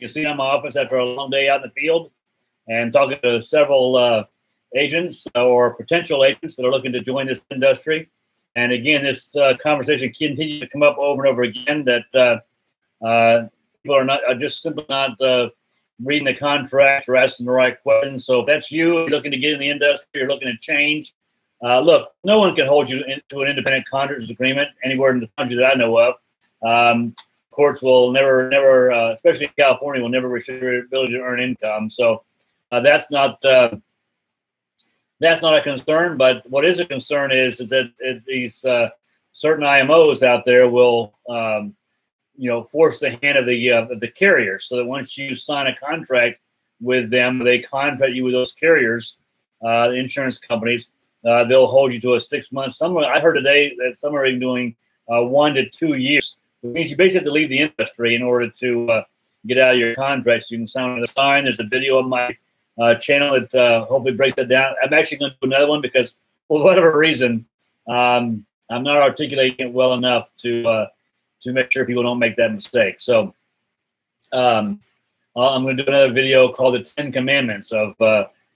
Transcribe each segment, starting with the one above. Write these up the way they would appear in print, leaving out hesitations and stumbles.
You see in my office after a long day out in the field and talking to several agents or potential agents that are looking to join this industry. And again, this conversation continues to come up over and over again that people are just simply not reading the contract or asking the right questions. So if that's you, you're looking to get in the industry, you're looking to change. Look, no one can hold you into an independent contractors agreement anywhere in the country that I know of. Courts will never, especially in California, will never restrict your ability to earn income. So that's not a concern. But what is a concern is that these certain IMOs out there will, force the hand of the carriers, so that once you sign a contract with them, they contract you with those carriers, the insurance companies. They'll hold you to a 6 months. I heard today that some are even doing 1 to 2 years. It means you basically have to leave the industry in order to get out of your contracts. You can sign the sign. There's a video on my channel that hopefully breaks that down. I'm actually going to do another one because, for whatever reason, I'm not articulating it well enough to make sure people don't make that mistake. So I'm going to do another video called The 10 Commandments of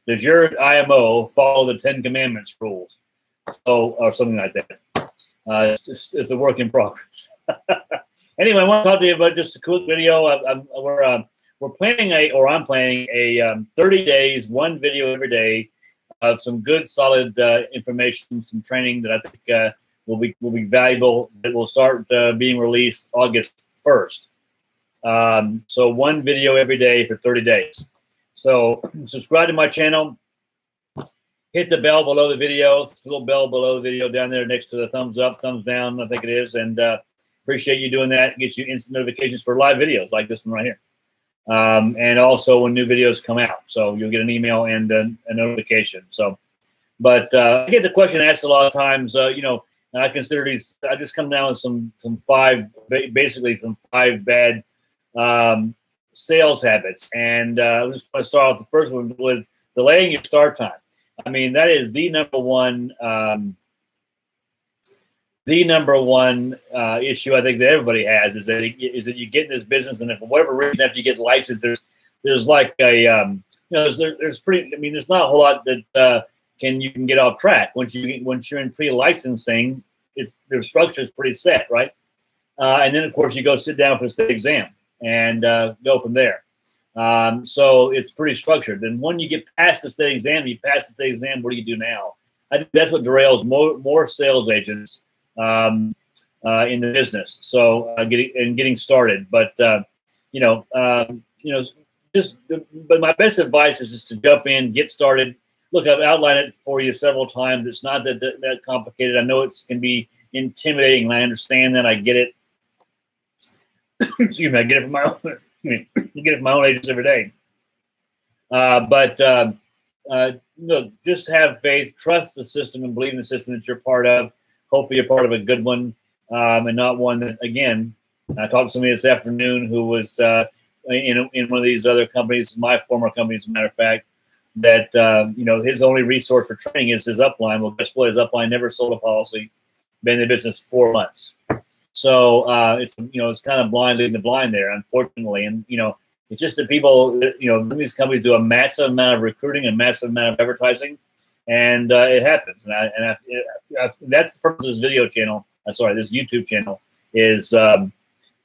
does your IMO follow the 10 Commandments rules? Or something like that. It's a work in progress. Anyway, I want to talk to you about just a quick video. I'm planning a 30 days, one video every day of some good, solid information, some training that I think will be valuable. That will start being released August 1st. So one video every day for 30 days. So subscribe to my channel. Hit the bell below the video, the little bell below the video down there next to the thumbs up, thumbs down, I think it is. And appreciate you doing that. It gets you instant notifications for live videos like this one right here. And also when new videos come out. So you'll get an email and a notification. So, but I get the question asked a lot of times, I consider these, I just come down with some five bad sales habits. And I just want to start off the first one with delaying your start time. I mean, that is the number one issue I think that everybody has is that you get in this business, and if for whatever reason after you get licensed, there's like a there's not a whole lot that you can get off track once you're in pre-licensing. Their structure is pretty set, right? And then of course you go sit down for the state exam and go from there. So it's pretty structured. And when you get past the state exam, what do you do now? I think that's what derails more sales agents in the business. So getting started. But but my best advice is just to jump in, get started. Look, I've outlined it for you several times. It's not that complicated. I know it can be intimidating, and I understand that. I get it. Excuse me, I get it from my own. You get it from my own agents every day. Just have faith, trust the system, and believe in the system that you're part of. Hopefully you're part of a good one, and not one that, again, I talked to somebody this afternoon who was in one of these other companies, my former company, as a matter of fact, that, his only resource for training is his upline. Well, guess what? His upline never sold a policy, been in the business 4 months. So it's kind of blind leading the blind there, unfortunately. And, it's just that people, these companies do a massive amount of recruiting, a massive amount of advertising, and it happens. And that's the purpose of this video channel. This YouTube channel is to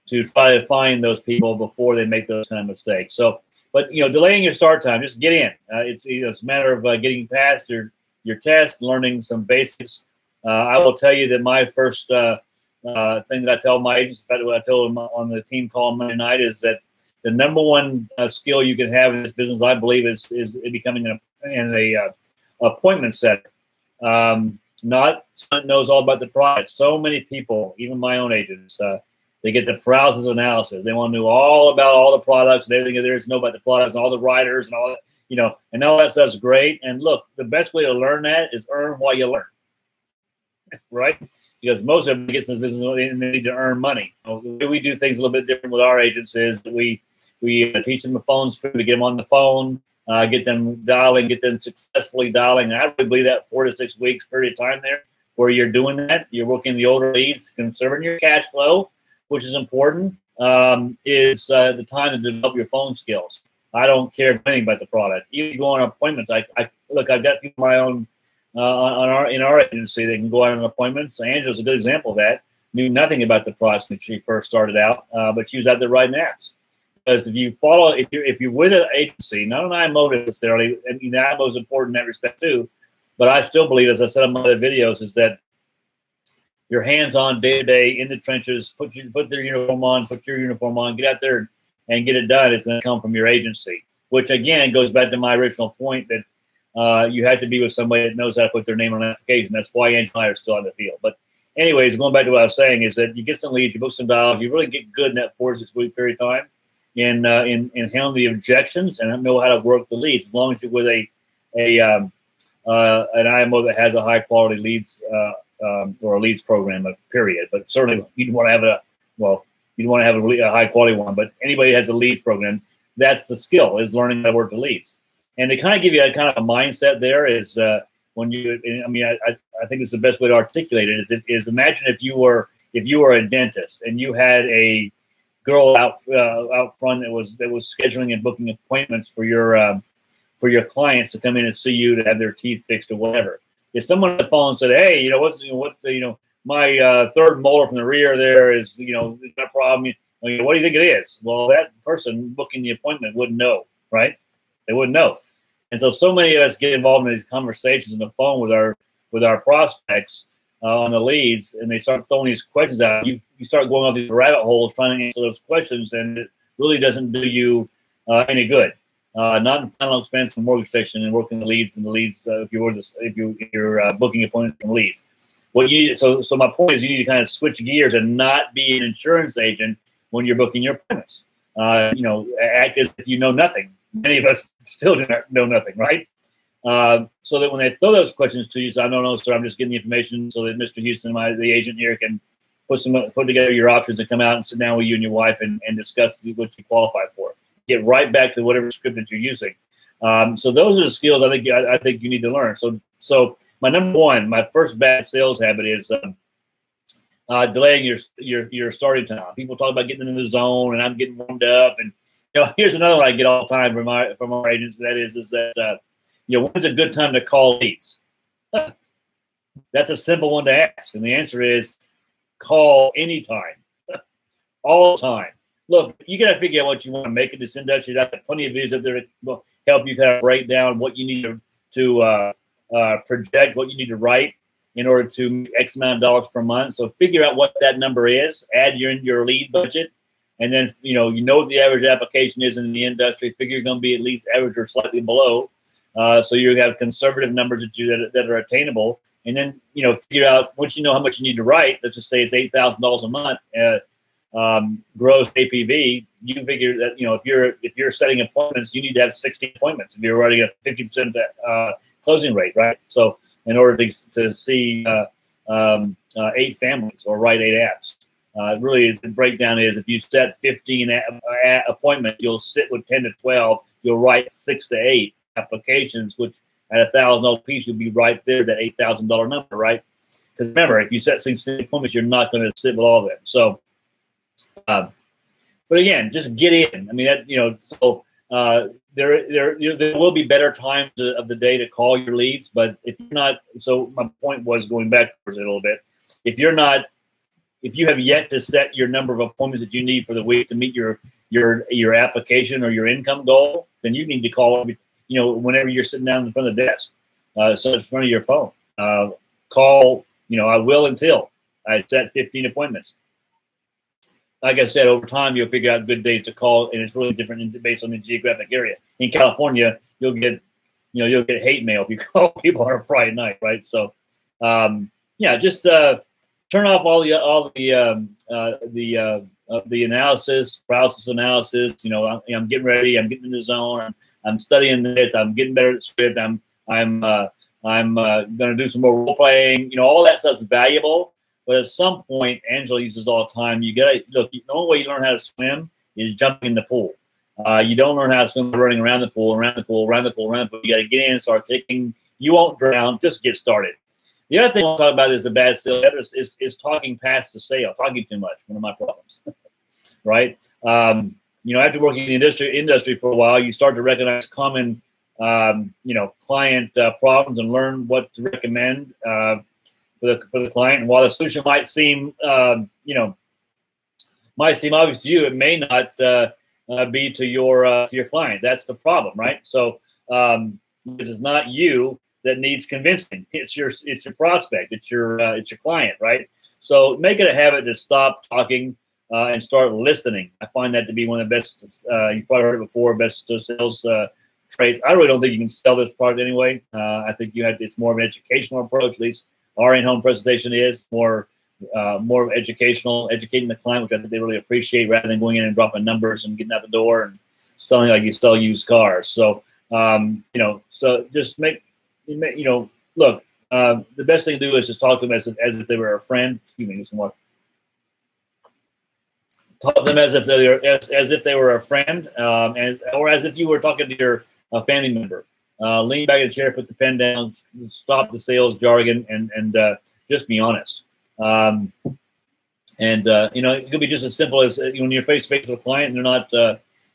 try to find those people before they make those kind of mistakes. So, but, delaying your start time, just get in. It's a matter of getting past your test, learning some basics. I will tell you that my first thing that I tell my agents, in fact, what I told them on the team call on Monday night, is that the number one skill you can have in this business, I believe, is becoming an appointment setter. Not someone knows all about the product. So many people, even my own agents, they get the paralysis analysis. They want to know all about all the products and everything there is to know about the products and all the riders and all that, and all that stuff's great. And look, the best way to learn that is earn while you learn, right? Because most of them get in this business and they need to earn money. The way we do things a little bit different with our agents is that we teach them a phone screen, we get them on the phone, get them dialing, get them successfully dialing. And I really believe that 4 to 6 weeks period of time there where you're doing that, you're working the older leads, conserving your cash flow, which is important. is the time to develop your phone skills. I don't care anything about the product. You go on appointments. Look, I've got people of my own in our agency that can go out on appointments. Angela's a good example of that. Knew nothing about the products when she first started out, but she was out there writing apps. Because if you follow, if you're with an agency, not an IMO necessarily, I mean, the IMO is important in that respect too. But I still believe, as I said in my other videos, is that you're hands-on, day-to-day, in the trenches. Put their uniform on, put your uniform on, get out there and get it done. It's going to come from your agency, which again goes back to my original point that you have to be with somebody that knows how to put their name on an application. That's why Angela and I are still on the field. But anyways, going back to what I was saying is that you get some leads, you book some dials, you really get good in that 4 to 6 week period of time in handling the objections and know how to work the leads. As long as you're with an IMO that has a high quality leads or a leads program, period. But certainly you'd want to have a high quality one. But anybody that has a leads program, that's the skill, is learning how to work the leads. And they kind of give you a kind of a mindset there is when you. I mean, I think it's the best way to articulate it. Is imagine if you were a dentist and you had a girl out front that was scheduling and booking appointments for your clients to come in and see you to have their teeth fixed or whatever. If someone on the phone said, "Hey, my third molar from the rear there is got a problem. What do you think it is?" Well, that person booking the appointment wouldn't know, right? They wouldn't know. And so many of us get involved in these conversations on the phone with our prospects on the leads, and they start throwing these questions out. You start going off these rabbit holes trying to answer those questions, and it really doesn't do you any good. Not in final expense and mortgage section and working the leads if you're booking appointments from leads. So my point is you need to kind of switch gears and not be an insurance agent when you're booking your appointments. Act as if you know nothing. Many of us still do not know nothing, right? So that when they throw those questions to you, so I don't know, sir, I'm just getting the information so that Mr. Houston, the agent here, can put together your options and come out and sit down with you and your wife and discuss what you qualify for. Get right back to whatever script that you're using. So those are the skills I think you need to learn. So my number one, my first bad sales habit is delaying your starting time. People talk about getting in the zone, and I'm getting warmed up. And here's another one I get all the time from our agents. That is that when's a good time to call leads? That's a simple one to ask, and the answer is call anytime, all the time. Look, you got to figure out what you want to make in this industry. I've got plenty of videos up there that will help you kind of break down what you need to project, what you need to write in order to make X amount of dollars per month. So figure out what that number is, add your lead budget, and then what the average application is in the industry. Figure you're going to be at least average or slightly below. So you have conservative numbers that are attainable, and then figure out once you know how much you need to write. Let's just say it's $8,000 a month. Gross APV, you figure that if you're setting appointments, you need to have 60 appointments if you're already at 50% closing rate, right? So in order to see 8 families or write 8 apps, really the breakdown is if you set 15 appointments, you'll sit with 10 to 12, you'll write 6 to 8 applications, which at $1,000 piece, you'll be right there, that $8,000 number, right? Because remember, if you set 60 appointments, you're not going to sit with all of them. So. But again, just get in. I mean, there will be better times of the day to call your leads. But if you're not, so my point was going backwards a little bit. If you have yet to set your number of appointments that you need for the week to meet your application or your income goal, then you need to call. Whenever you're sitting down in front of the desk, so in front of your phone, call. I will until I set 15 appointments. Like I said, over time, you'll figure out good days to call, and it's really different based on the geographic area. In California, you'll get hate mail if you call people on a Friday night, right? So, just turn off all the analysis, paralysis analysis. I'm getting ready. I'm getting in the zone. I'm studying this. I'm getting better at script. I'm going to do some more role playing. All that stuff is valuable. But at some point, Angela uses all the time. You got to look. The only way you learn how to swim is jumping in the pool. You don't learn how to swim by running around the pool. You got to get in, start kicking. You won't drown. Just get started. The other thing I'll talk about is a bad sales habit is talking past the sale, talking too much. One of my problems. right? After working in the industry for a while, you start to recognize common, client problems and learn what to recommend for the client. And while the solution might seem, obvious to you, it may not be to your client. That's the problem, right? So this is not you that needs convincing. It's your prospect. It's your client, right? So make it a habit to stop talking and start listening. I find that to be one of the best. You've probably heard it before. Best sales traits. I really don't think you can sell this product anyway. I think it's more of an educational approach. At least our in-home presentation is more educational, educating the client, which I think they really appreciate, rather than going in and dropping numbers and getting out the door and selling like you sell used cars. So so just look. The best thing to do is just talk to them as if they were a friend. Excuse me, just one. Talk to them as if they were a friend, or as if you were talking to your family member. Lean back in the chair, put the pen down, stop the sales jargon, and just be honest. It could be just as simple as when you're face to face with a client and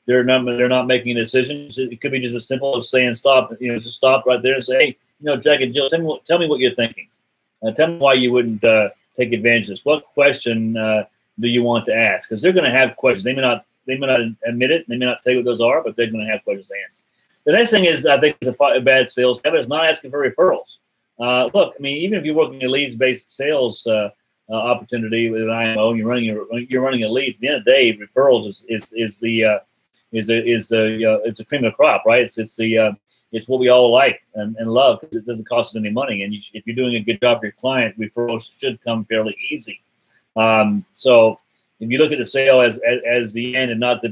they're not making a decision. It could be just as simple as saying stop. Just stop right there and say, hey, Jack and Jill, tell me what you're thinking. Tell me why you wouldn't take advantage of this. What question do you want to ask? Because they're going to have questions. They may not admit it. They may not tell you what those are, but they're going to have questions to answer. The next thing is, I think, a bad sales habit is not asking for referrals. Look, I mean, even if you're working a leads-based sales opportunity with an IMO, you're running a leads. At the end of the day, referrals is the cream of the crop, right? It's what we all like and love, because it doesn't cost us any money. And if you're doing a good job for your client, referrals should come fairly easy. So if you look at the sale as the end and not the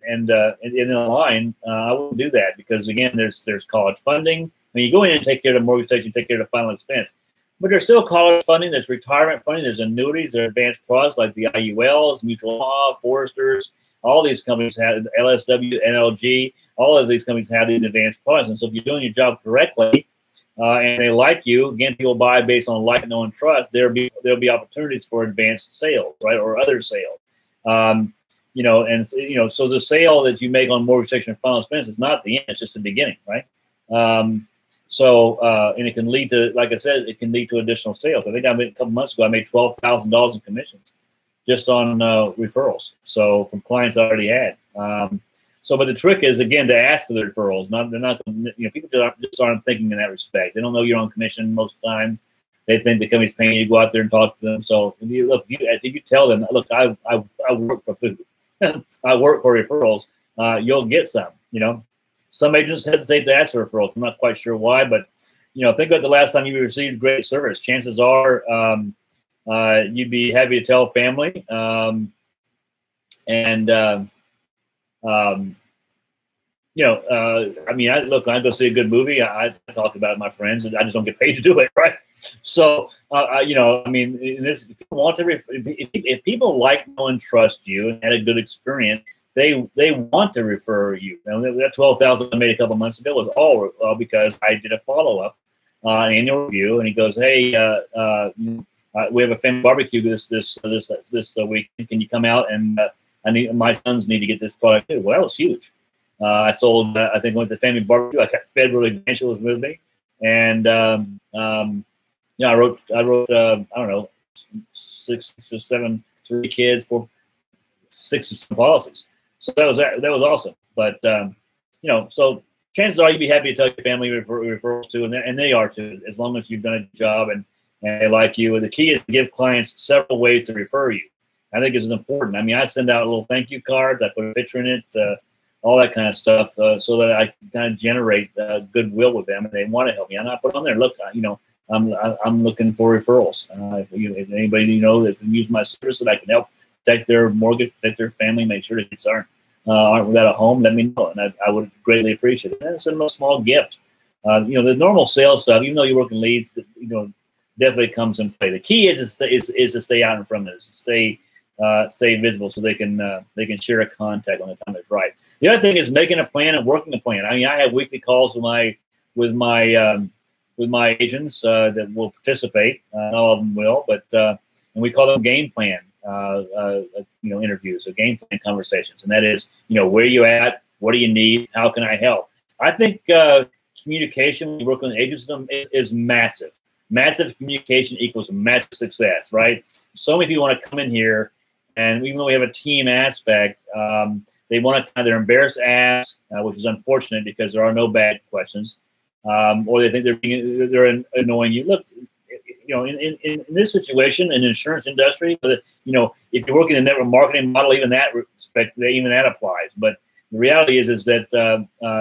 in the line, I wouldn't do that, because again, there's college funding. I mean, you go in and take care of the mortgage, you take care of the final expense, but there's still college funding. There's retirement funding. There's annuities. There are advanced products like the IULs, Mutual Law, Foresters. All these companies have LSW, NLG. All of these companies have these advanced products. And so if you're doing your job correctly, and they like you, again, people buy based on like, know, and trust. There'll be opportunities for advanced sales, right, or other sales. So the sale that you make on mortgage protection and final expense is not the end; it's just the beginning, right? And it can lead to, like I said, it can lead to additional sales. I think a couple months ago, I made $12,000 in commissions just on referrals. So from clients I already had. But the trick is, again, to ask for the referrals. People just aren't thinking in that respect. They don't know you're on commission most of the time. They think the company's paying you to go out there and talk to them. So if you tell them, look, I work for food, I work for referrals, you'll get some. Some agents hesitate to ask for referrals. I'm not quite sure why, but think about the last time you received great service. Chances are you'd be happy to tell family. When I go see a good movie, I talk about it with my friends, and I just don't get paid to do it, right? So, if people like, know, and trust you and had a good experience, they want to refer you. That $12,000 I made a couple months ago was all because I did a follow-up annual review, and he goes, hey, we have a family barbecue this weekend. Can you come out and my sons need to get this product too? Well, that was huge. I sold, I think, went to the family barbecue. I got fed really good. Was with me, and I wrote, I don't know, 6 or 7, 3 kids for 6 or 7 policies. So that was awesome. But so chances are you'd be happy to tell your family referrals too, and they are too, as long as you've done a job and they like you. And the key is to give clients several ways to refer you. I think is important. I mean, I send out little thank you cards. I put a picture in it. All that kind of stuff, so that I can kind of generate goodwill with them, and they want to help me. And I put on there, look, I'm looking for referrals. If anybody that can use my service, that I can help protect their mortgage, protect their family, make sure that kids aren't without a home, let me know, and I would greatly appreciate it. And send them a small gift. The normal sales stuff, even though you work in leads, definitely comes in play. The key is to stay out in front of this, stay visible, so they can share a contact when the time is right. The other thing is making a plan and working a plan. I mean, I have weekly calls with my agents that will participate. Not all of them will, but and we call them game plan interviews or game plan conversations, and that is, where you at, what do you need, how can I help? I think communication when you work with an agent system is massive. Massive communication equals massive success, right? So many people want to come in here, and even though we have a team aspect, they want to they're embarrassed to ask, which is unfortunate because there are no bad questions, or they think they're annoying you. Look, in this situation, in the insurance industry, if you're working in the network marketing model, even that applies. But the reality is that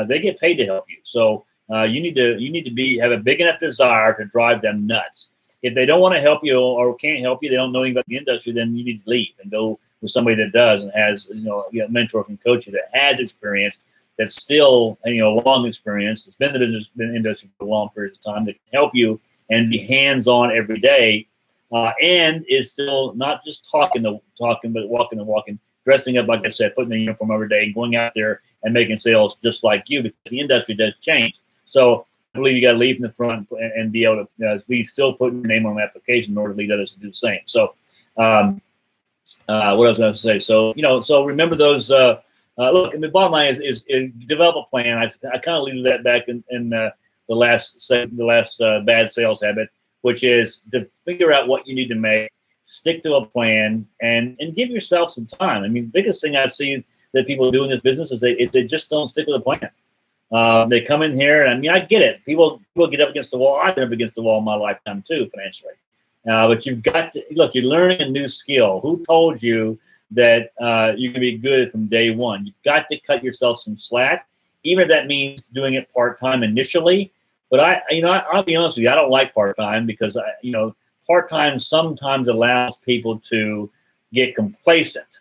they get paid to help you. So you need to have a big enough desire to drive them nuts. If they don't want to help you or can't help you, they don't know anything about the industry, then you need to leave and go with somebody that does and has a mentor can coach you that has experience, that's still long experience, that's been in the industry for long periods of time, that can help you and be hands-on every day, and is still not just talking, but walking and walking, dressing up, like I said, putting the uniform every day, going out there and making sales just like you, because the industry does change. So I believe you got to lead in the front and be able to be still putting your name on an application in order to lead others to do the same. So what else I was going to say? So remember those. Look, and the bottom line is develop a plan. I kind of leave that back in the last bad sales habit, which is to figure out what you need to make, stick to a plan, and give yourself some time. I mean, the biggest thing I've seen that people do in this business is they just don't stick with a plan. They come in here, and I mean, I get it. People get up against the wall. I've been up against the wall in my lifetime too, financially. But you've got to look. You're learning a new skill. Who told you that you can be good from day one? You've got to cut yourself some slack, even if that means doing it part-time initially. But I'll be honest with you, I don't like part-time because part-time sometimes allows people to get complacent,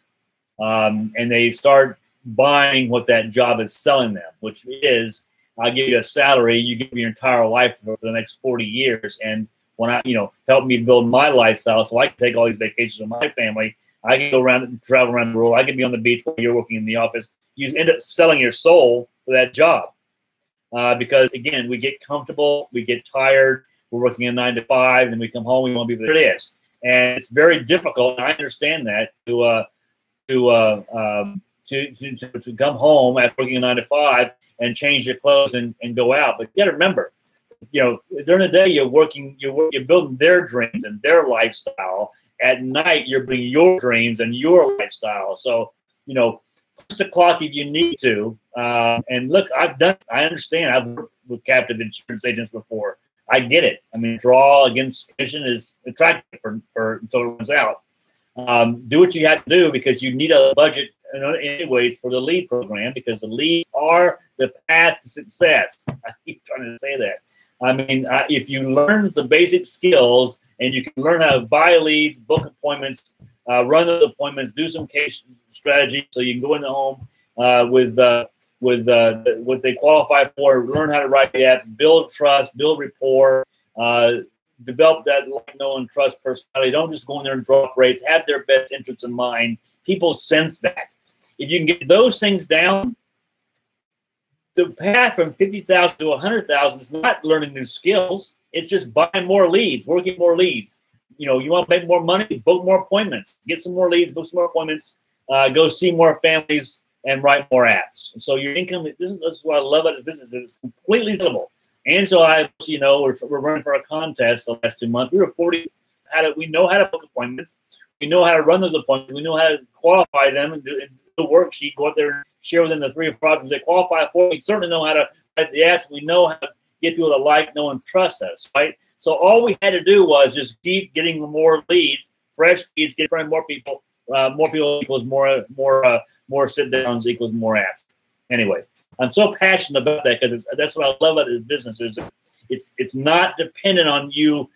and they start buying what that job is selling them, which is, I'll give you a salary, you give me your entire life for the next 40 years, and when I, help me build my lifestyle so I can take all these vacations with my family, I can go around and travel around the world, I can be on the beach while you're working in the office. You end up selling your soul for that job. Because again, we get comfortable, we get tired, we're working a 9 to 5, then we come home, we want to be there. It is, and it's very difficult. And I understand that to come home after working a 9 to 5 and change your clothes and go out. But you got to remember, during the day you're building their dreams and their lifestyle. At night you're bringing your dreams and your lifestyle. So push the clock if you need to. And look, I understand. I've worked with captive insurance agents before. I get it. I mean, draw against commission is attractive for until it runs out. Do what you have to do because you need a budget anyways for the lead program, because the leads are the path to success. I keep trying to say that. I mean, if you learn the basic skills and you can learn how to buy leads, book appointments, run those appointments, do some case strategy so you can go in the home with what they qualify for, learn how to write the apps, build trust, build rapport, develop that like, know, and trust personality. Don't just go in there and drop rates. Have their best interests in mind. People sense that. If you can get those things down, the path from 50,000 to 100,000 is not learning new skills. It's just buying more leads, working more leads. You want to make more money, book more appointments, get some more leads, book some more appointments, go see more families, and write more apps. So your income, this is what I love about this business. It's completely sellable. And so we're running for a contest the last 2 months. We were 40. We know how to book appointments. We know how to run those appointments. We know how to qualify them and do the worksheet, go out there and share with them the 3 or 4 projects they qualify for. We certainly know how to write the apps. We know how to get people to like, know, and trust us, right? So all we had to do was just keep getting more leads, fresh leads, get in front of more people. More people equals more sit downs equals more apps. Anyway, I'm so passionate about that because that's what I love about this business. Is it's not dependent on you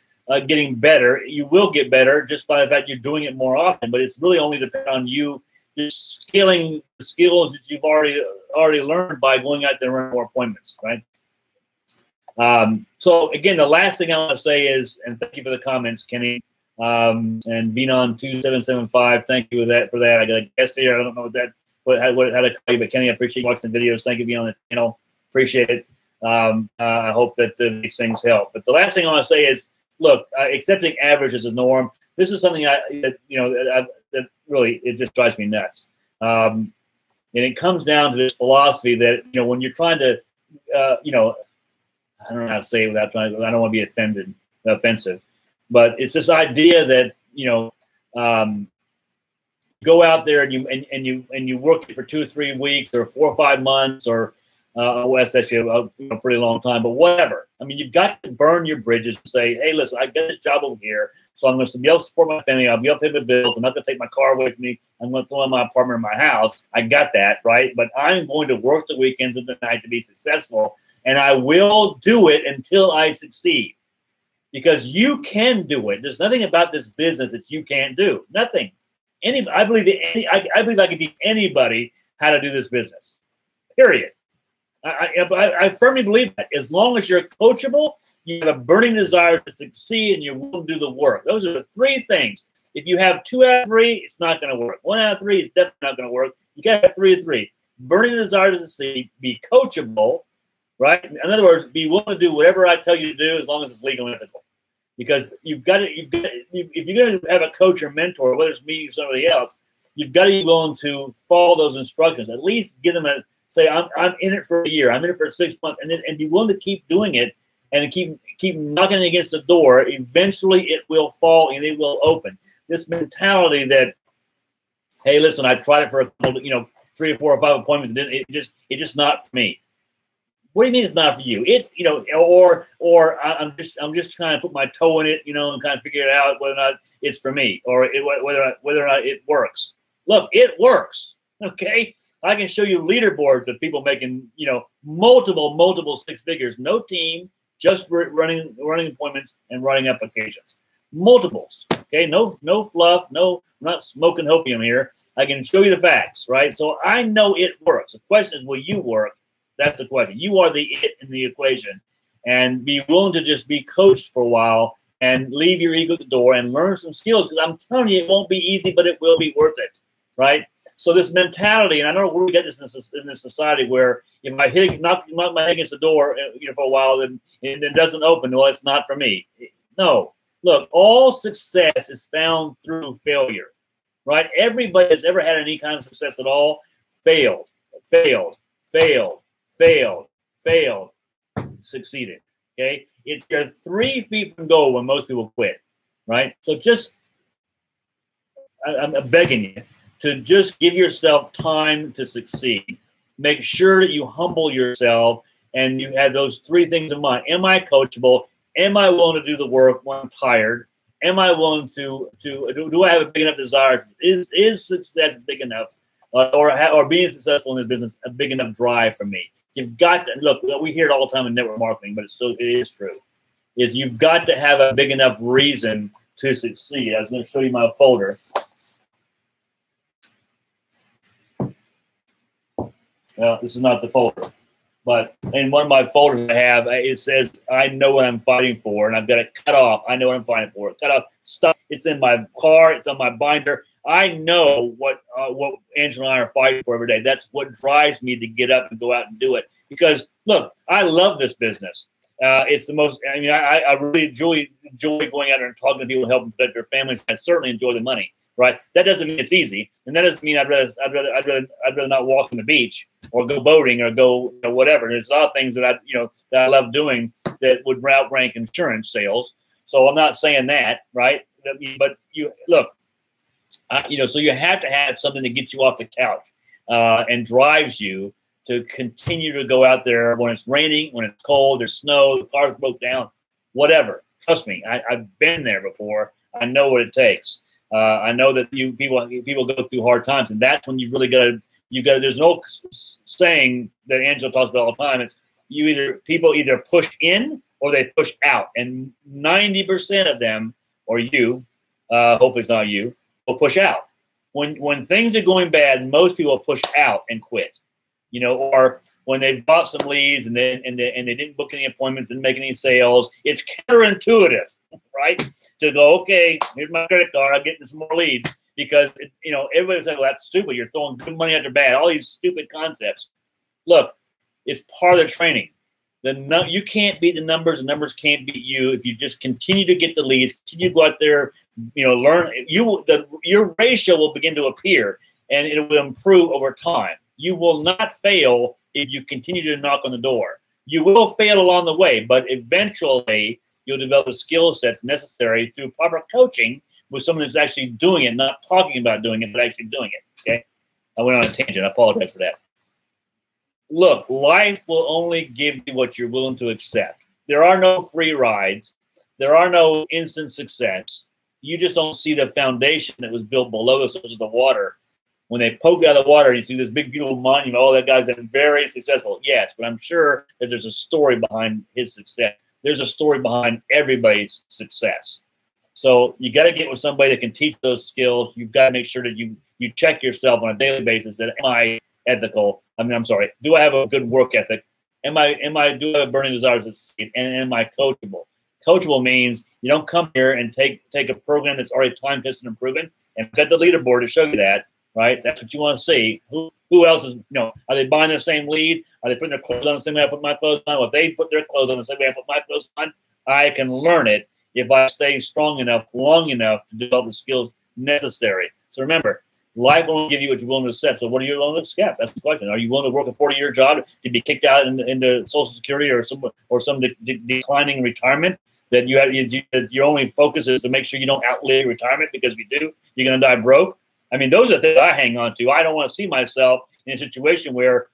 getting better. You will get better just by the fact you're doing it more often, but it's really only dependent on you just scaling the skills that you've already learned by going out there and running more appointments, right? So again, the last thing I want to say is, and thank you for the comments, Kenny, and Beanon2775. Thank you for that. I got a guest here. I don't know how to call you, but Kenny, I appreciate you watching the videos. Thank you for being on the channel. Appreciate it. I hope that these things help. But the last thing I want to say is, look, accepting average is a norm. This is something that really, it just drives me nuts. And it comes down to this philosophy that, when you're trying to, I don't know how to say it without trying to, I don't want to be offensive, but it's this idea that, go out there and you work it for 2 or 3 weeks or 4 or 5 months or well, that's actually a pretty long time, but whatever. I mean, you've got to burn your bridges and say, hey, listen, I got this job over here, so I'm going to be able to support my family. I'll be able to pay my bills. I'm not going to take my car away from me. I'm going to throw in my apartment in my house. I got that, right? But I'm going to work the weekends and the night to be successful, and I will do it until I succeed, because you can do it. There's nothing about this business that you can't do. Nothing. I believe I can teach anybody how to do this business. Period. I firmly believe that. As long as you're coachable, you have a burning desire to succeed, and you will do the work. Those are the 3 things. If you have 2 out of 3, it's not going to work. 1 out of 3 is definitely not going to work. You got to have 3 of 3. Burning desire to succeed, be coachable, right? In other words, be willing to do whatever I tell you to do as long as it's legal and ethical. Because if you're going to have a coach or mentor, whether it's me or somebody else, you've got to be willing to follow those instructions. At least give them say, I'm in it for a year, I'm in it for 6 months, and be willing to keep doing it and keep knocking against the door. Eventually, it will fall and it will open. This mentality that, hey, listen, I tried it for a couple, 3 or 4 or 5 appointments, and it's just not for me. What do you mean it's not for you? Or I'm just trying to put my toe in it, and kind of figure it out whether or not it's for me, or whether or not it works. Look, it works. Okay, I can show you leaderboards of people making multiple 6 figures, no team, just running appointments and running applications, multiples. Okay, no fluff, I'm not smoking opium here. I can show you the facts, right? So I know it works. The question is, will you work? That's the question. You are the it in the equation, and be willing to just be coached for a while and leave your ego at the door and learn some skills, because I'm telling you, it won't be easy, but it will be worth it, right? So this mentality, and I don't know where we get this in this society, where if I knock my head against the door, for a while, then it doesn't open. Well, it's not for me. No, look, all success is found through failure, right? Everybody that's ever had any kind of success at all failed, succeeded. Okay, you're 3 feet from goal when most people quit, right? So I'm begging you to just give yourself time to succeed. Make sure that you humble yourself and you have those 3 things in mind. Am I coachable? Am I willing to do the work when I'm tired? Am I willing to do I have a big enough desire? Is success big enough? Or being successful in this business a big enough drive for me? You've got to look. We hear it all the time in network marketing, but it is true. Is you've got to have a big enough reason to succeed. I was going to show you my folder. Well, this is not the folder, but in one of my folders I have, it says I know what I'm fighting for, and I've got it cut off. I know what I'm fighting for. Cut off stuff. It's in my car. It's on my binder. I know what Angela and I are fighting for every day. That's what drives me to get up and go out and do it. Because, look, I love this business. It's the most, I really enjoy going out there and talking to people and helping protect their families. I certainly enjoy the money, right? That doesn't mean it's easy. And that doesn't mean I'd rather not walk on the beach or go boating or go whatever. There's a lot of things that I love doing that would outrank insurance sales. So I'm not saying that, right? But look. So you have to have something that gets you off the couch and drives you to continue to go out there when it's raining, when it's cold, there's snow, the car's broke down, whatever. Trust me, I've been there before. I know what it takes. I know that people go through hard times, and that's when you've really got to. There's no saying that Angela talks about all the time. It's people either push in or they push out, and 90% of them, or you, hopefully it's not you, will push out. When things are going bad, most people push out and quit. Or when they've bought some leads and they didn't book any appointments, didn't make any sales. It's counterintuitive, right? To go, okay, here's my credit card, I'll get some more leads, because everybody's like, well, that's stupid. You're throwing good money after bad. All these stupid concepts. Look, it's part of the training. You can't beat the numbers. The numbers can't beat you if you just continue to get the leads, continue to go out there, learn. Your ratio will begin to appear, and it will improve over time. You will not fail if you continue to knock on the door. You will fail along the way, but eventually you'll develop the skill sets necessary through proper coaching with someone that's actually doing it, not talking about doing it, but actually doing it. Okay, I went on a tangent. I apologize for that. Look, life will only give you what you're willing to accept. There are no free rides. There are no instant success. You just don't see the foundation that was built below the surface of the water. When they poke out of the water and you see this big, beautiful monument, oh, that guy's been very successful. Yes, but I'm sure that there's a story behind his success. There's a story behind everybody's success. So you got to get with somebody that can teach those skills. You've got to make sure that you check yourself on a daily basis that, am I ethical? Do I have a good work ethic? Do I have a burning desire to succeed? And am I coachable? Coachable means you don't come here and take a program that's already time tested and proven and got the leaderboard to show you that, right? That's what you want to see. Who else is, are they buying the same leads? Are they putting their clothes on the same way I put my clothes on? Well, if they put their clothes on the same way I put my clothes on, I can learn it if I stay strong enough, long enough to develop the skills necessary. So remember, life will give you what you're willing to accept. So what are you willing to accept? That's the question. Are you willing to work a 40-year job to be kicked out into Social Security or some declining retirement? That your only focus is to make sure you don't outlive retirement, because if you do, you're going to die broke. I mean, those are things I hang on to. I don't want to see myself in a situation where,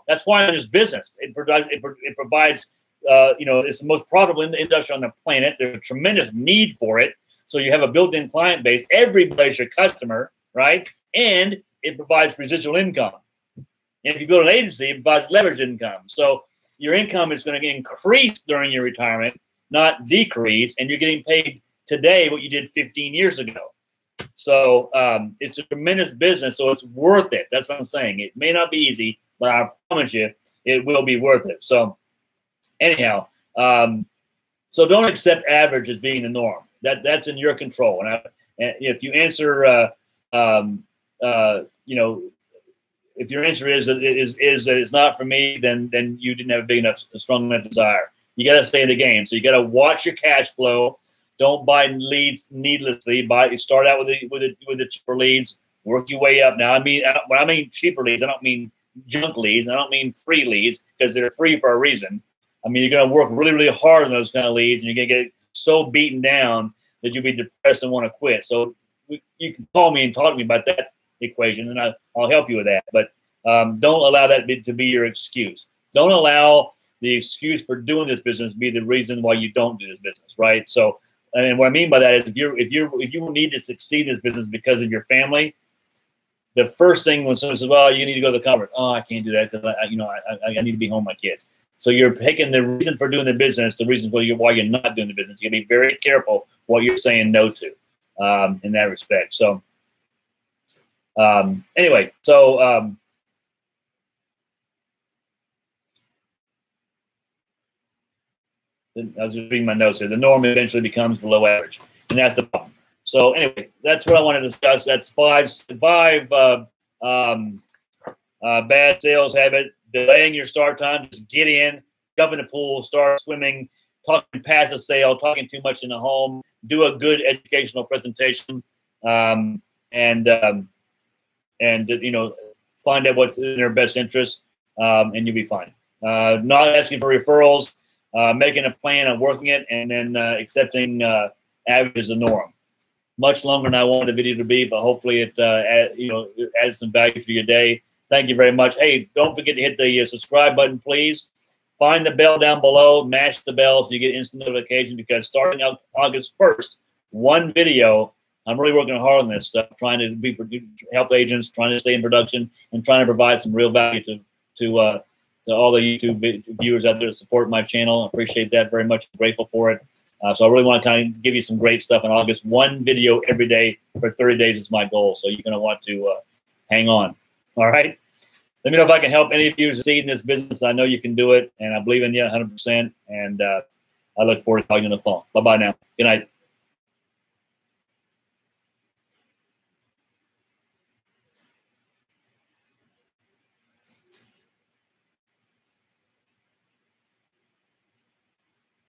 that's why I'm in this business. It provides, it's the most profitable industry on the planet. There's a tremendous need for it. So you have a built-in client base. Everybody's your customer, right? And it provides residual income. And if you build an agency, it provides leverage income. So your income is going to increase during your retirement, not decrease. And you're getting paid today what you did 15 years ago. So it's a tremendous business. So it's worth it. That's what I'm saying. It may not be easy, but I promise you it will be worth it. So anyhow, so don't accept average as being the norm. That's in your control. And if you answer, if your answer is that it's not for me, then you didn't have a strong enough desire. You got to stay in the game. So you got to watch your cash flow. Don't buy leads needlessly. Start out with the cheaper leads. Work your way up. Now, when I mean cheaper leads, I don't mean junk leads. I don't mean free leads, because they're free for a reason. I mean, you're going to work really, really hard on those kind of leads, and you're going to get so beaten down that you'll be depressed and want to quit. So you can call me and talk to me about that equation, and I'll help you with that. But don't allow that to be your excuse. Don't allow the excuse for doing this business be the reason why you don't do this business, right? So, and what I mean by that is if you need to succeed in this business because of your family, the first thing when someone says, "Well, you need to go to the conference," "Oh, I can't do that because I need to be home with my kids." So you're picking the reason for doing the business, the reasons why you're not doing the business. You got to be very careful what you're saying no to in that respect. So anyway, so I was just reading my notes here. The norm eventually becomes below average, and that's the problem. So anyway, that's what I want to discuss. That's five bad sales habit. Delaying your start time. Just get in, jump in the pool, start swimming, talking past a sale, talking too much in the home. Do a good educational presentation, and find out what's in their best interest, and you'll be fine. Not asking for referrals, making a plan of working it, and then accepting average as the norm. Much longer than I wanted the video to be, but hopefully it adds some value to your day. Thank you very much. Hey, don't forget to hit the subscribe button, please. Find the bell down below. Mash the bell so you get instant notifications, because starting out August 1st, one video. I'm really working hard on this stuff, trying to help agents, trying to stay in production, and trying to provide some real value to all the YouTube viewers out there that support my channel. I appreciate that very much. I'm grateful for it. So I really want to kind of give you some great stuff in August. One video every day for 30 days is my goal. So you're going to want to hang on. All right. Let me know if I can help any of you succeed in this business. I know you can do it, and I believe in you 100%. And I look forward to talking on the phone. Bye-bye now. Good night.